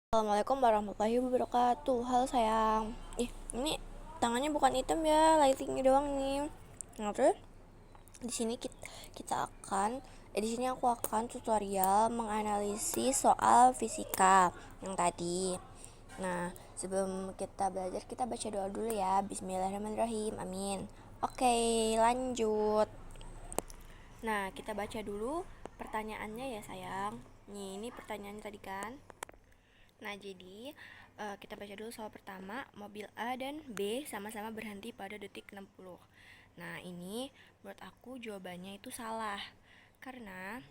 Assalamualaikum warahmatullahi wabarakatuh. Halo sayang. Ini tangannya bukan hitam ya, lightingnya doang nih. Nah, terus di sini kita akan di sini aku akan tutorial menganalisis soal fisika yang tadi. Nah, sebelum kita belajar kita baca doa dulu ya. Bismillahirrahmanirrahim. Amin. Oke, lanjut. Nah, kita baca dulu pertanyaannya ya sayang. Nih, ini pertanyaannya tadi kan. Nah, jadi kita baca dulu soal pertama. Mobil A dan B sama-sama berhenti pada detik 60. Nah, ini menurut aku jawabannya itu salah. Karena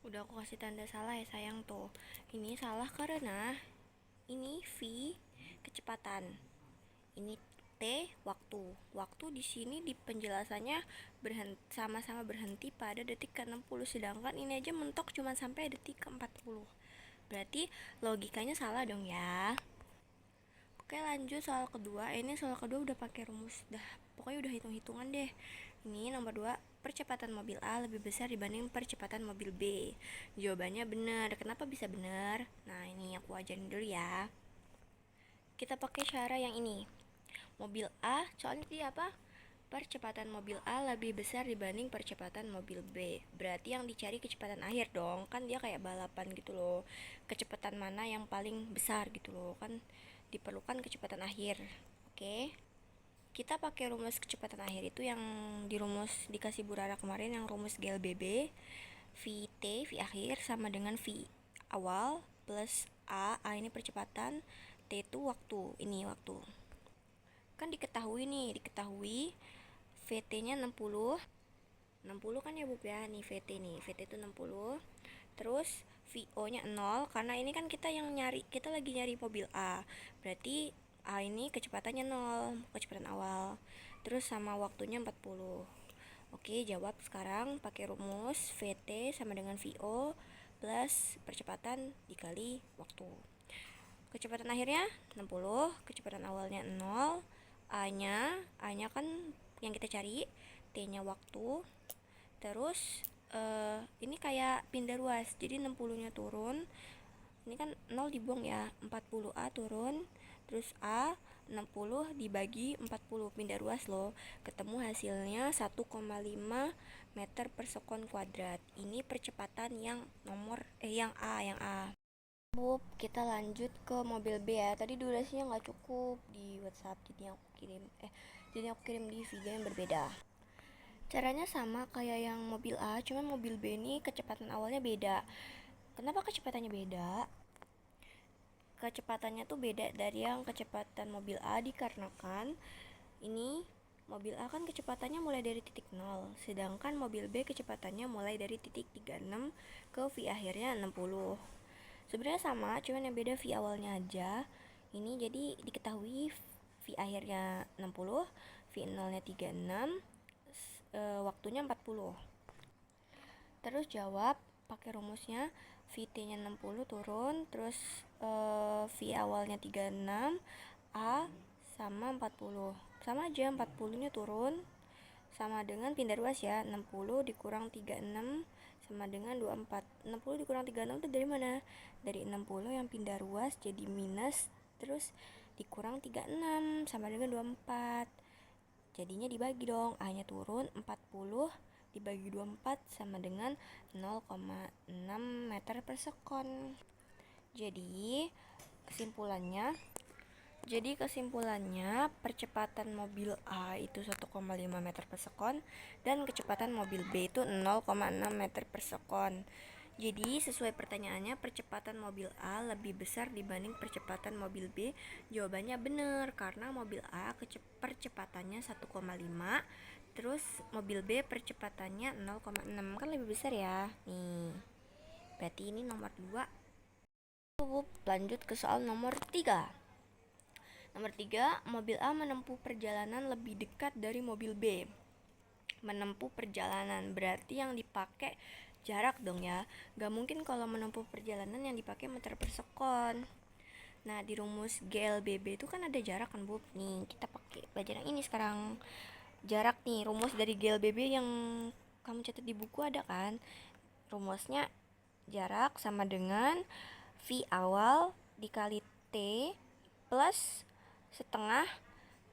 udah aku kasih tanda salah ya sayang tuh. Ini salah karena ini V kecepatan. Ini T waktu. Waktu di sini di penjelasannya sama-sama berhenti pada detik ke-60, sedangkan ini aja mentok cuma sampai detik ke-40. Berarti logikanya salah dong ya. Oke, lanjut soal kedua. Ini soal kedua udah pakai rumus, pokoknya udah hitung-hitungan deh. Ini nomor 2, percepatan mobil A lebih besar dibanding percepatan mobil B. Jawabannya benar. Kenapa bisa benar? Nah, ini aku ajarin dulu ya. Kita pakai cara yang ini. Mobil A, soalnya dia apa? Percepatan mobil A lebih besar dibanding percepatan mobil B. Berarti yang dicari kecepatan akhir dong. Kan dia kayak balapan gitu loh. Kecepatan mana yang paling besar gitu loh. Kan diperlukan kecepatan akhir. Oke. Kita pakai rumus kecepatan akhir itu yang di rumus dikasih Burara kemarin, yang rumus GLBB. VT, V akhir sama dengan V awal plus A ini percepatan, T itu waktu. Ini waktu. Kan diketahui VT-nya 60 kan ya Bub ya. Nih VT itu 60. Terus VO-nya 0 karena ini kan kita lagi nyari mobil A. Berarti A ini kecepatannya 0, kecepatan awal. Terus sama waktunya 40. Oke, jawab sekarang pakai rumus VT sama dengan VO plus percepatan dikali waktu. Kecepatan akhirnya 60, kecepatan awalnya 0, A-nya kan yang kita cari, T-nya waktu. Terus ini kayak pindah ruas. Jadi 60-nya turun. Ini kan 0 dibuang ya. 40A turun. Terus A 60 dibagi 40 pindah ruas loh. Ketemu hasilnya 1,5 meter per sekon kuadrat. Ini percepatan yang yang A. Bub, kita lanjut ke mobil B ya. Tadi durasinya nggak cukup di WhatsApp, jadi aku kirim di video yang berbeda. Caranya sama kayak yang mobil A, cuman mobil B ini kecepatan awalnya beda. Kenapa kecepatannya beda? Kecepatannya tuh beda dari yang kecepatan mobil A dikarenakan ini mobil A kan kecepatannya mulai dari titik 0, sedangkan mobil B kecepatannya mulai dari titik 36 ke V akhirnya 60. Sebenarnya sama, cuman yang beda V awalnya aja. Ini jadi diketahui V akhirnya 60, V 0-nya 36, waktunya 40. Terus jawab pakai rumusnya. VT-nya 60 turun, terus V awalnya 36, A sama 40. Sama aja, 40-nya turun sama dengan pindah ruas ya. 60 dikurang 36 sama dengan 24. 60 dikurang 36 itu dari mana? Dari 60 yang pindah ruas jadi minus, terus dikurang 36 sama dengan 24. Jadinya dibagi dong, A-nya turun, 40 dibagi 24 sama dengan 0,6 meter per sekon. Jadi kesimpulannya percepatan mobil A itu 1,5 meter per sekon dan kecepatan mobil B itu 0,6 meter per sekon. Jadi sesuai pertanyaannya, percepatan mobil A lebih besar dibanding percepatan mobil B. Jawabannya benar karena mobil A percepatannya 1,5, terus mobil B percepatannya 0,6, kan lebih besar ya. Nih, berarti ini nomor 2. Lanjut ke soal nomor 3. Nomor 3, mobil A menempuh perjalanan lebih dekat dari mobil B. Menempuh perjalanan berarti yang dipakai jarak dong ya. Gak mungkin kalau menempuh perjalanan yang dipakai meter per sekon. Nah, di rumus GLBB itu kan ada jarak kan Bub. Nih, kita pakai belajar yang ini sekarang. Jarak nih, rumus dari GLBB yang kamu catat di buku ada kan? Rumusnya jarak sama dengan V awal dikali T plus setengah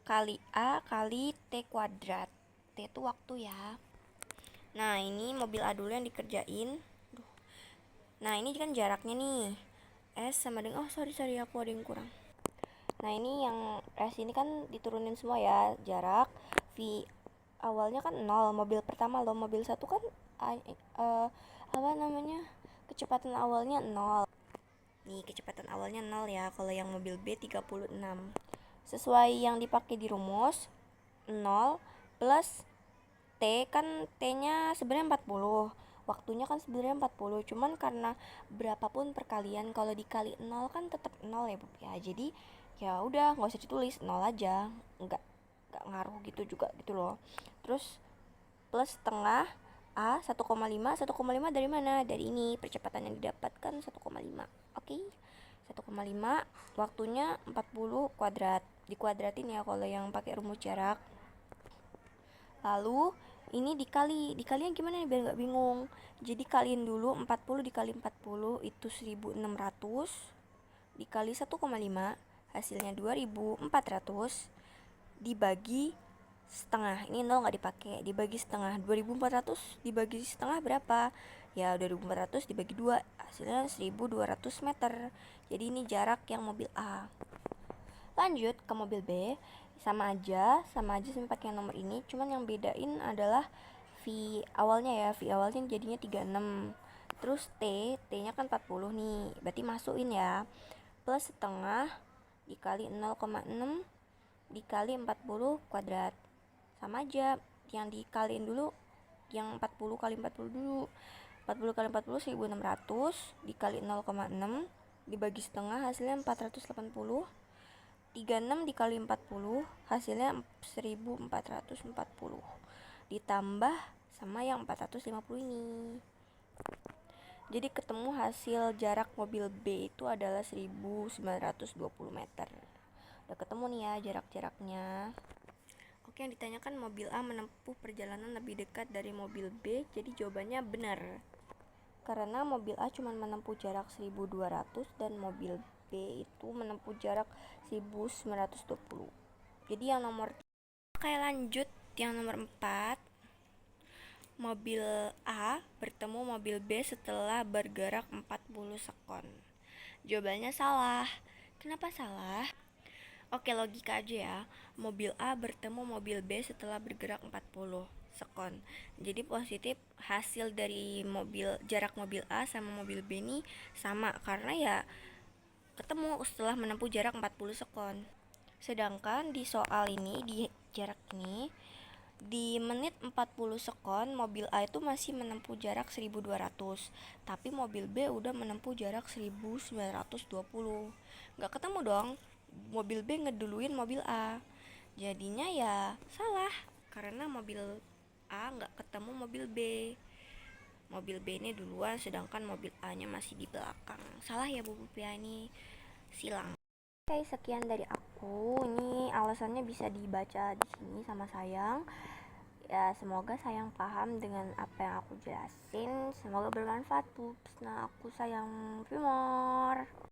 kali A kali T kuadrat. T itu waktu ya. Nah, ini mobil A dulu yang dikerjain. Nah, ini kan jaraknya nih. S sama dengan, sorry aku ada yang kurang. Nah, ini yang S ini kan diturunin semua ya. Jarak V awalnya kan 0, mobil pertama loh. Mobil 1 kan apa namanya? Kecepatan awalnya 0. Nih, kecepatan awalnya 0 ya. Kalau yang mobil B 36. Sesuai yang dipakai di rumus, 0 plus T kan T-nya sebenarnya 40. Waktunya kan sebenarnya 40, cuman karena berapapun perkalian kalau dikali 0 kan tetap 0 ya, Bub ya. Jadi ya udah nggak usah ditulis 0 aja. Nggak ngaruh gitu juga gitu loh. Terus plus setengah A 1,5. 1,5 dari mana? Dari ini percepatan yang didapatkan 1,5. Oke. 1,5 waktunya 40 kuadrat. Dikuadratin ya kalau yang pakai rumus jarak. Lalu ini dikalinya gimana nih biar nggak bingung. Jadi kaliin dulu 40 dikali 40 itu 1600 dikali 1,5 hasilnya 2400 dibagi setengah. Ini 0 nggak dipakai, dibagi setengah. 2400 dibagi setengah berapa? Ya 2400 dibagi 2 hasilnya 1200 meter. Jadi ini jarak yang mobil A. Lanjut ke mobil B, sama aja sama pakai nomor ini, cuman yang bedain adalah V awalnya ya. V awalnya jadinya 36. Terus T-nya kan 40 nih. Berarti masukin ya. Plus setengah dikali 0,6 dikali 40 kuadrat. Sama aja, yang dikaliin dulu yang 40 kali 40 dulu. 40 kali 40 1600 dikali 0,6 dibagi setengah hasilnya 480. 36 dikali 40 hasilnya 1440 ditambah sama yang 450 ini. Jadi ketemu hasil jarak mobil B itu adalah 1920 meter. Udah ketemu nih ya jarak-jaraknya. Oke, yang ditanyakan mobil A menempuh perjalanan lebih dekat dari mobil B. Jadi jawabannya benar. Karena mobil A cuma menempuh jarak 1200 dan mobil B itu menempuh jarak 1920. Jadi yang nomor lanjut yang nomor 4. Mobil A bertemu mobil B setelah bergerak 40 sekon. Jawabannya salah. Kenapa salah? Oke, logika aja ya. Mobil A bertemu mobil B setelah bergerak 40 sekon. Jadi positif hasil dari jarak mobil A sama mobil B ini sama karena ya ketemu setelah menempuh jarak 40 sekon. Sedangkan di soal ini, di jarak ini, di menit 40 sekon mobil A itu masih menempuh jarak 1200, tapi mobil B udah menempuh jarak 1920. Gak ketemu dong, mobil B ngeduluin mobil A. Jadinya ya salah, karena mobil A gak ketemu mobil B. Mobil B ini duluan, sedangkan mobil A nya masih di belakang. Salah ya Bu ya, ini silang. Oke, sekian dari aku. Ini alasannya bisa dibaca di sini sama Sayang. Ya, semoga Sayang paham dengan apa yang aku jelasin. Semoga bermanfaat, Pups. Nah, aku Sayang Primor.